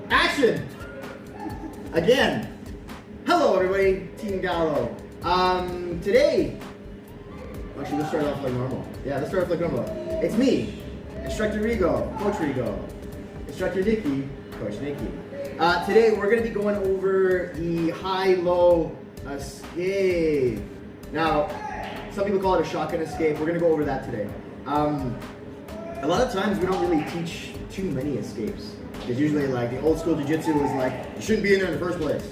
Action! Again. Hello everybody, Team Galo. Today, actually let's start off like normal. Yeah, let's start off like normal. It's me, Instructor Rigo, Coach Rigo, Instructor Nikki, Coach Nikki. Today we're going to be going over the high-low escape. Now, some people call it a shotgun escape. We're going to go over that today. A lot of times we don't really teach too many escapes. It's usually like the old school jiu-jitsu was like, you shouldn't be in there in the first place.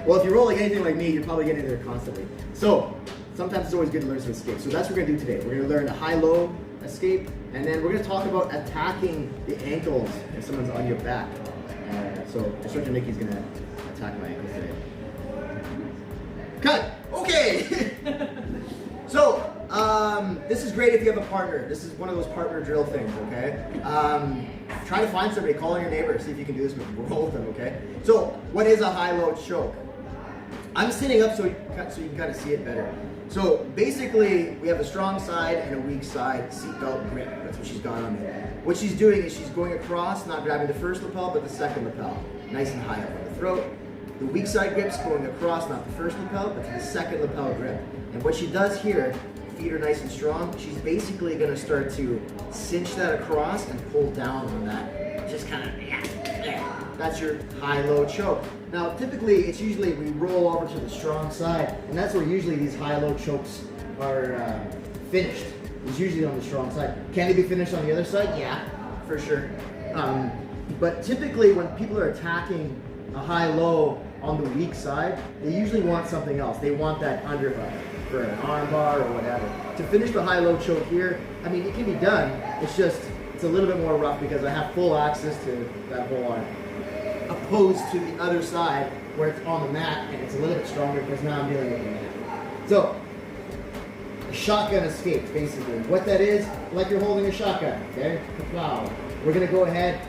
Well, if you roll like anything like me, you're probably getting in there constantly. So, sometimes it's always good to learn some escapes. So that's what we're going to do today. We're going to learn a high-low escape, and then we're going to talk about attacking the ankles if someone's on your back. So Instructor Nikki's going to attack my ankles today. Cut! Okay! So, this is great if you have a partner. This is one of those partner drill things, okay? Try to find somebody, call in your neighbor, see if you can do this with both of them, okay? So, what is a high-low choke? I'm sitting up so you can kind of see it better. So, basically, we have a strong side and a weak side seatbelt grip. That's what she's got on there. What she's doing is she's going across, not grabbing the first lapel, but the second lapel. Nice and high up on the throat. The weak side grip's going across, not the first lapel, but to the second lapel grip. And what she does here, feet are nice and strong, she's basically going to start to cinch that across and pull down on that. Just kind of, yeah. That's your high-low choke. Now, typically, it's usually we roll over to the strong side, and that's where usually these high-low chokes are finished. It's usually on the strong side. Can they be finished on the other side? Yeah, for sure. But typically, when people are attacking a high-low on the weak side, they usually want something else. They want that underhook for an arm bar or whatever. To finish the high-low choke here, I mean, it can be done. It's a little bit more rough because I have full access to that whole arm. Opposed to the other side where it's on the mat and it's a little bit stronger because now I'm dealing with the mat. So, a shotgun escape, basically. What that is, like you're holding a shotgun, okay? Wow. We're gonna go ahead,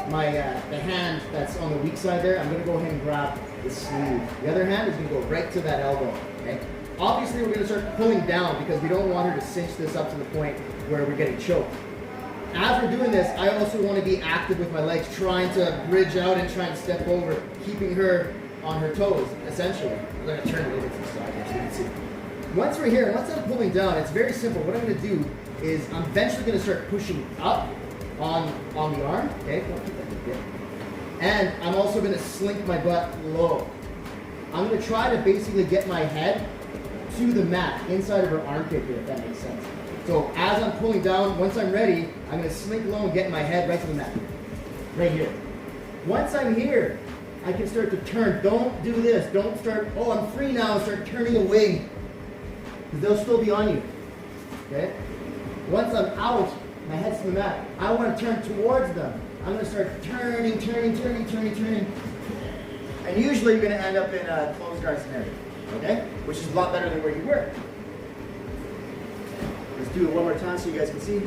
the hand that's on the weak side there, I'm gonna go ahead and grab the sleeve. The other hand is gonna go right to that elbow, okay? Obviously, we're gonna start pulling down because we don't want her to cinch this up to the point where we're getting choked. As we're doing this, I also want to be active with my legs, trying to bridge out and trying to step over, keeping her on her toes, essentially. I'm going to turn a little bit to the side here so you can see. Once we're here, once I'm pulling down, it's very simple. What I'm going to do is I'm eventually going to start pushing up on the arm, okay? And I'm also going to slink my butt low. I'm going to try to basically get my head to the mat, inside of her armpit here, if that makes sense. So as I'm pulling down, once I'm ready, I'm going to slink low and get my head right to the mat. Right here. Once I'm here, I can start to turn. Don't do this. Don't start, oh, I'm free now, and start turning away. Because they'll still be on you. Okay? Once I'm out, my head's to the mat. I want to turn towards them. I'm going to start turning. And usually you're going to end up in a closed guard scenario. Okay? Which is a lot better than where you were. Let's do it one more time so you guys can see.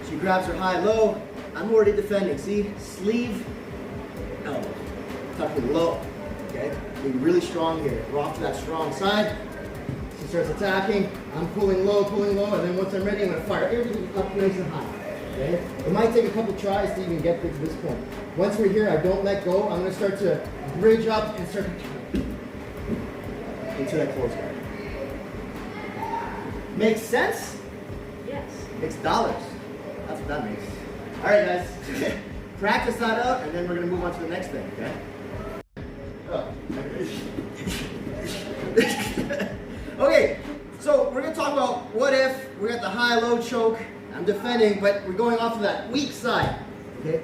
She grabs her high-low. I'm already defending. See? Sleeve, elbow. Tucking low. Okay? Being really strong here. We're off to that strong side. She starts attacking. I'm pulling low, and then once I'm ready, I'm going to fire everything up nice and high. Okay? It might take a couple tries to even get to this point. Once we're here, I don't let go. I'm going to start to bridge up and start to turn into that close guard. Makes sense? Yes. Makes dollars. That's what that makes. All right, guys. Practice that out, and then we're going to move on to the next thing, okay? Okay, so we're going to talk about what if we got the high-low choke. I'm defending, but we're going off of that weak side, okay?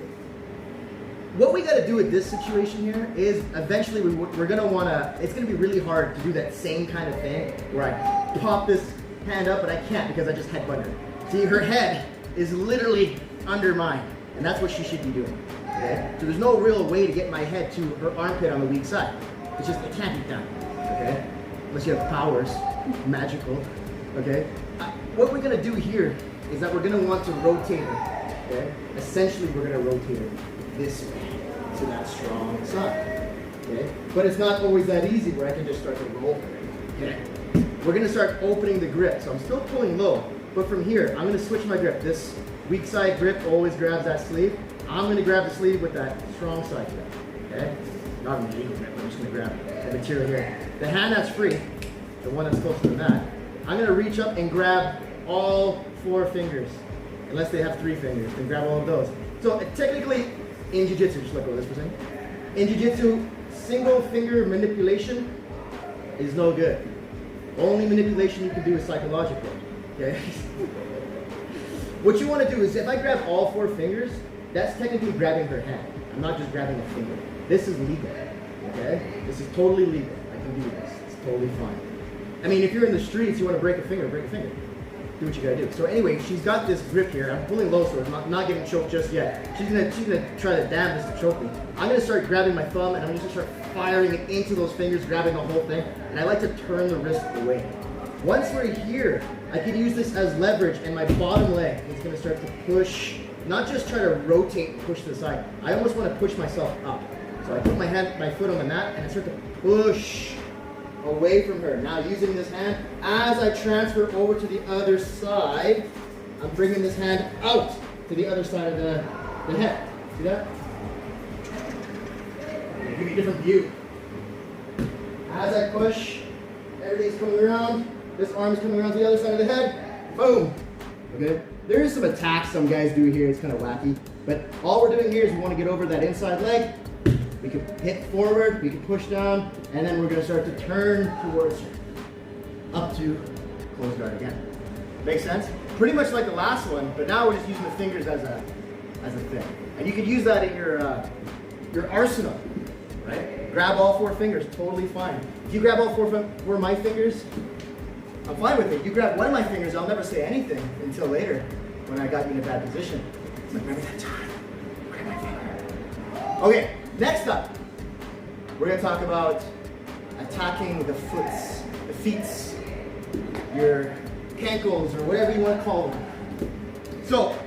What we got to do with this situation here is eventually we're going to want to, it's going to be really hard to do that same kind of thing where I pop this hand up, but I can't because I just headbutt her. See, her head is literally under mine, and that's what she should be doing. Okay? So there's no real way to get my head to her armpit on the weak side. It's just, it can't be done. Okay? Unless you have powers, magical. Okay? What we're gonna do here is that we're gonna want to rotate her. Okay? Essentially, we're gonna rotate her this way to that strong side. Okay? But it's not always that easy where I can just start to roll her. Okay? We're going to start opening the grip. So I'm still pulling low, but from here, I'm going to switch my grip. This weak side grip always grabs that sleeve. I'm gonna grab the sleeve with that strong side grip, okay? Not gonna legal grip, I'm just gonna grab the material here. The hand that's free, the one that's close to the mat, I'm gonna reach up and grab all 4 fingers. Unless they have 3 fingers, then grab all of those. So technically, in jiu-jitsu, just let go of this for a second. In jiu-jitsu, single finger manipulation is no good. Only manipulation you can do is psychological, okay? What you want to do is, if I grab all 4 fingers, that's technically grabbing her hand. I'm not just grabbing a finger. This is legal, okay? This is totally legal. I can do this. It's totally fine. I mean, if you're in the streets, you want to break a finger, break a finger. Do what you gotta do. So anyway, she's got this grip here. I'm pulling low, so I'm not getting choked just yet. She's gonna try to dab this to choke me. I'm gonna start grabbing my thumb and I'm gonna start firing it into those fingers, grabbing the whole thing. And I like to turn the wrist away. Once we're here, I can use this as leverage, and my bottom leg is gonna start to push, not just try to rotate and push to the side. I almost want to push myself up. So I put my foot on the mat and I start to push away from her. Now using this hand, as I transfer over to the other side, I'm bringing this hand out to the other side of the head. See that? Give you a different view. As I push, everything's coming around. This arm is coming around to the other side of the head. Boom. Okay? There is some attacks some guys do here. It's kind of wacky. But all we're doing here is we want to get over that inside leg. We can hit forward, we can push down, and then we're going to start to turn towards her. Up to close guard again. Make sense? Pretty much like the last one, but now we're just using the fingers as a thing. And you can use that in your arsenal, right? Grab all 4 fingers, totally fine. If you grab all 4 of my fingers, I'm fine with it. You grab one of my fingers, I'll never say anything until later when I got you in a bad position. It's like, remember that time? Grab my finger. Okay. Next up, we're going to talk about attacking the feets, your cankles, or whatever you want to call them. So,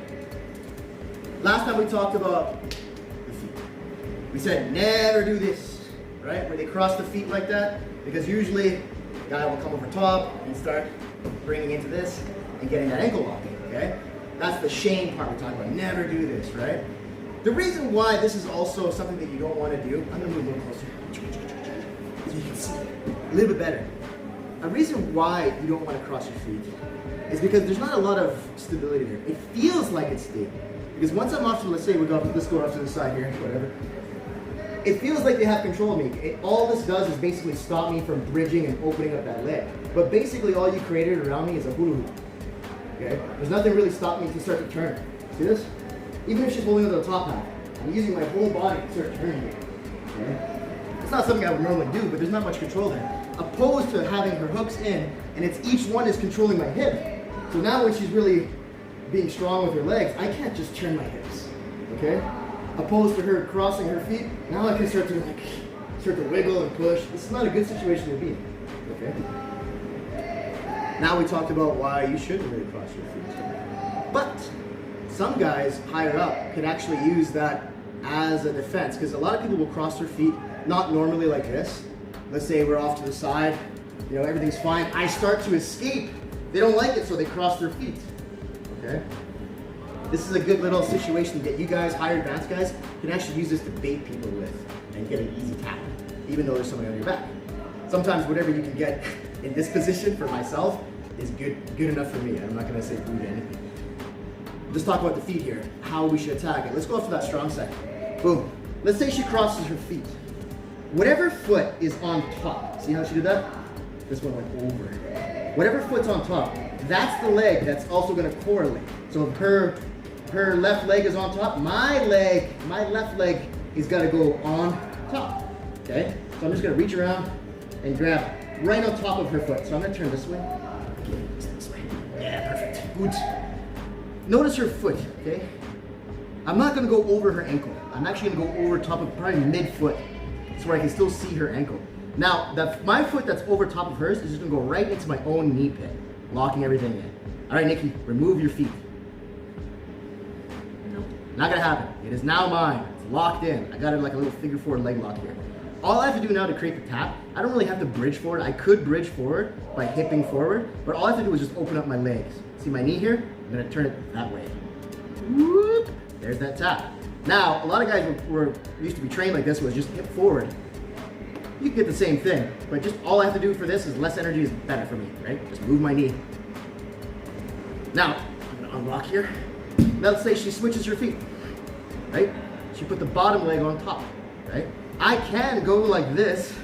last time we talked about the feet. We said never do this, right? Where they cross the feet like that, because usually the guy will come over top and start bringing into this and getting that ankle lock, okay? That's the shame part we're talking about. Never do this, right? The reason why this is also something that you don't want to do, I'm going to move a little closer so you can see a little bit better. A reason why you don't want to cross your feet is because there's not a lot of stability there. It feels like it's stable. Because once I'm off to, let's say let's go off to the side here, whatever. It feels like they have control of me. All this does is basically stop me from bridging and opening up that leg. But basically all you created around me is a hula hoop. Okay? There's nothing really stopping me to start to turn. See this? Even if she's holding onto the top half, I'm using my whole body to start turning it. Okay? It's not something I would normally do, but there's not much control there. Opposed to having her hooks in, and it's each one is controlling my hip. So now when she's really being strong with her legs, I can't just turn my hips. Okay? Opposed to her crossing her feet, now I can start to wiggle and push. This is not a good situation to be in. Okay? Now we talked about why you shouldn't really cross your feet. But some guys higher up can actually use that as a defense, because a lot of people will cross their feet, not normally like this. Let's say we're off to the side, everything's fine. I start to escape. They don't like it, so they cross their feet. Okay? This is a good little situation that you guys, higher advanced guys, can actually use this to bait people with and get an easy tap, even though there's somebody on your back. Sometimes whatever you can get in this position for myself is good enough for me. I'm not gonna say food or anything. Let's talk about the feet here, how we should attack it. Let's go up to that strong side. Boom. Let's say she crosses her feet. Whatever foot is on top, see how she did that? This one went over. Whatever foot's on top, that's the leg that's also gonna correlate. So if her left leg is on top, my left leg is gonna go on top, okay? So I'm just gonna reach around and grab right on top of her foot. So I'm gonna turn this way. This way. Yeah, perfect. Good. Notice her foot, okay? I'm not gonna go over her ankle. I'm actually gonna go over top of probably mid-foot, so where I can still see her ankle. Now, my foot that's over top of hers is just gonna go right into my own knee pit, locking everything in. All right, Nikki, remove your feet. Nope. Not gonna happen. It is now mine. It's locked in. I got it like a little figure 4 leg lock here. All I have to do now to create the tap, I don't really have to bridge forward. I could bridge forward by hipping forward, but all I have to do is just open up my legs. See my knee here? I'm gonna turn it that way. Whoop. There's that tap. Now, a lot of guys used to be trained like this, was just hip forward. You can get the same thing, but just all I have to do for this is less energy is better for me, right? Just move my knee. Now, I'm gonna unlock here. Now let's say she switches her feet, right? She put the bottom leg on top, right? I can go like this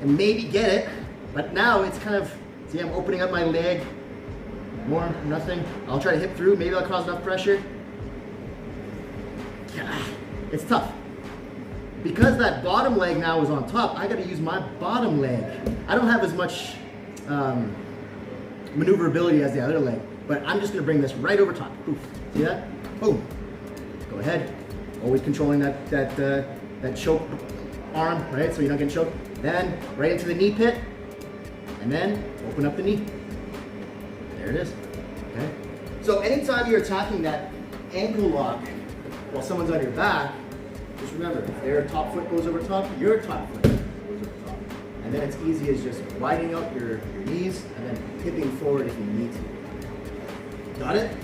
and maybe get it, but now it's kind of, see, I'm opening up my leg, more, nothing. I'll try to hip through, maybe I'll cause enough pressure. Yeah, it's tough. Because that bottom leg now is on top, I gotta use my bottom leg. I don't have as much maneuverability as the other leg, but I'm just gonna bring this right over top. Oof. See that? Boom. Go ahead. Always controlling that choke arm, right? So you're not getting choked. Then right into the knee pit, and then open up the knee. There it is. Okay. So anytime you're attacking that ankle lock while someone's on your back, just remember, if their top foot goes over top, your top foot goes over top. And then it's easy as just widening out your knees and then hipping forward if you need to. Got it?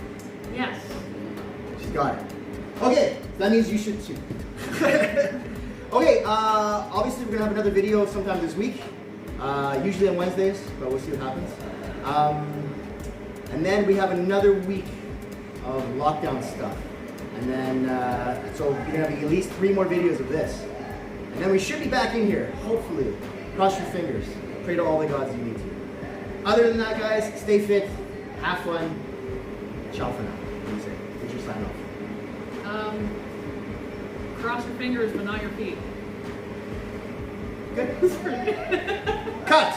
Yes. She's got it. Okay, so that means you should too. Okay, obviously we're gonna have another video sometime this week. Usually on Wednesdays, but we'll see what happens. And then we have another week of lockdown stuff. And then, so we're gonna have at least 3 more videos of this. And then we should be back in here, hopefully. Cross your fingers. Pray to all the gods you need to. Other than that, guys, stay fit, have fun. Ciao for now. What do you say? What's your sign off? Cross your fingers, but not your feet. Good. Cut!